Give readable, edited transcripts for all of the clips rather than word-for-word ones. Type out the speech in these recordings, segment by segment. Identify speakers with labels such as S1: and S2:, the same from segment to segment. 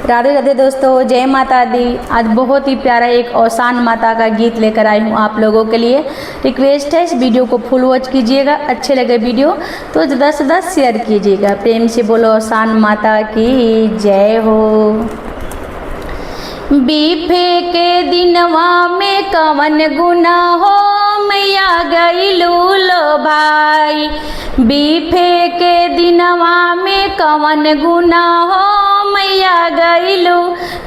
S1: राधे राधे दोस्तों, जय माता दी। आज बहुत ही प्यारा एक औसान माता का गीत लेकर आई हूँ आप लोगों के लिए। रिक्वेस्ट है इस वीडियो को फुल वॉच कीजिएगा। अच्छे लगे वीडियो तो ज़्यादा से ज़्यादा शेयर कीजिएगा। प्रेम से बोलो औसान माता की जय हो। बीफे के दिनवा में कवन गुना हो मैया गईलू लो भाई। बीफे के दिनवा में कवन गुना हो मैया गईलू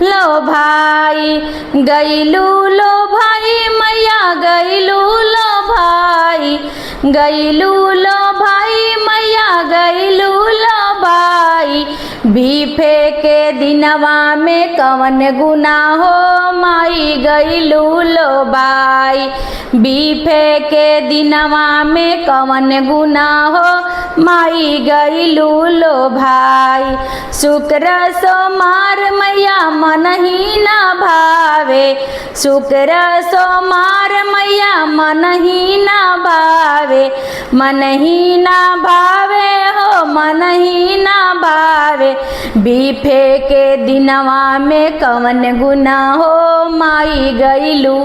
S1: लो भाई। गईलू लो भाई मैया गईलू लो भाई। गईलू लो भाई मैया गईलू लो भाई। बीफे के दिनवा में कवन गुना हो माई गईलू लो भाई। बीफे के दिनवा में कवन गुना हो माई गईलू लो भाई। शुक्र सोमार मैया मन ही ना भावे। शुक्र सोमार मैया मन ही ना भावे। मन ही ना भावे हो मन ही ना भावे। बीफे के दिनवा में कवन गुना हो माई गईलू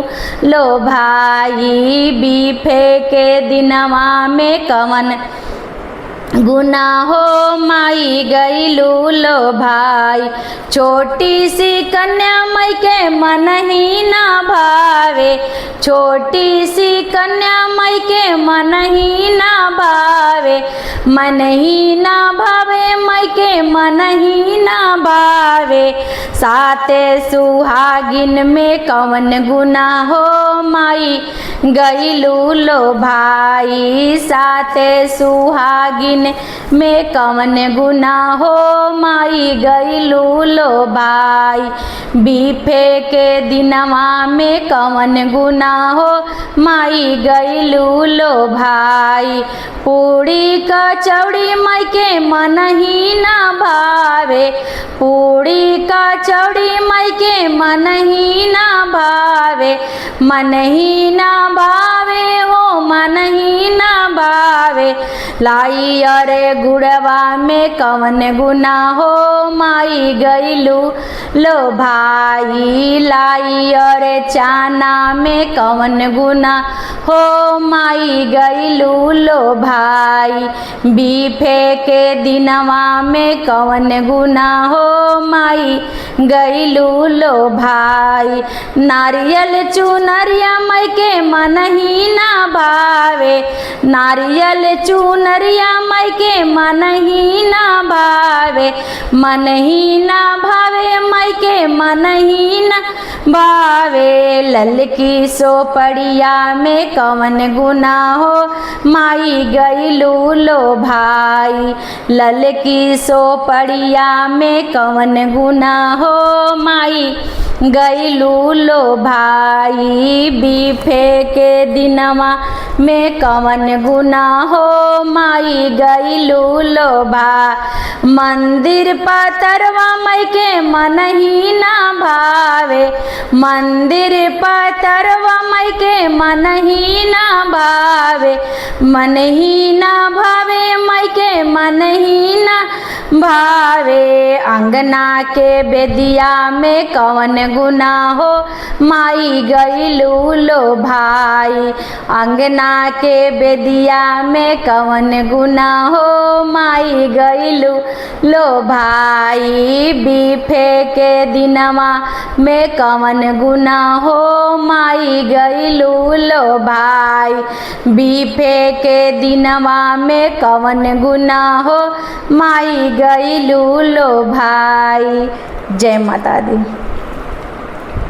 S1: लो भाई। बीफे के दिनवा में कवन गुना हो माई गईलू लो भाई। छोटी सी कन्या मई के मन ही ना भावे। छोटी सी कन्या मई के मन ही ना भावे। मन ही ना भावे मई के मन ही ना भावे। साते सुहागिन में कवन गुना हो माई गईलू लो भाई। साते सुहागिन में कवन गुना हो माई गईलू लो भाई। बीफे के दिनवा में कवन गुना हो माई गईलू लो भाई। पूड़ी कचौड़ी मई के मन ही ना भावे। पूड़ी कचौड़ी मई के मन ही ना भावे। मन ही ना भावे हो मन ही ना भावे। लाई अरे गुड़वा में कवन गुना हो माई गईलू लो भाई। लाई अरे चाना में कवन गुना हो माई गईलू लो भाई। बीफे के दिनवा में कवन गुना हो माई गईलू लो भाई। नारियल चुनरिया मई के मन ही ना भावे। नारियल चुनरिया मई के मन ही ना भावे। मन ही ना भावे मई के मन ही ना भावे। ललकी सोपड़िया में कवन गुना हो माई गईलू लो भाई। ललकी सोपड़िया में कवन गुना हो माई गईलू लो भाई। बीफे के दिनवा में कवन गुना हो माई गईलू लो भाई। मंदिर पतरवा मई के मन ही ना भावे। मंदिर पतरवा मई के मन ही ना भावे। मन ही ना भावे मई के मन ही ना भावे। अंगना के बेदिया में कवन गुना हो माई गईलू लो भाई। अंगना के बेदिया में कवन गुना हो माई गईलू लो भाई। बीफे के दिनवा में कवन गुना हो माई गईलू लो भाई। बीफे के दिनवा में कवन गुना हो माई गईलू लो भाई। जय माता दी।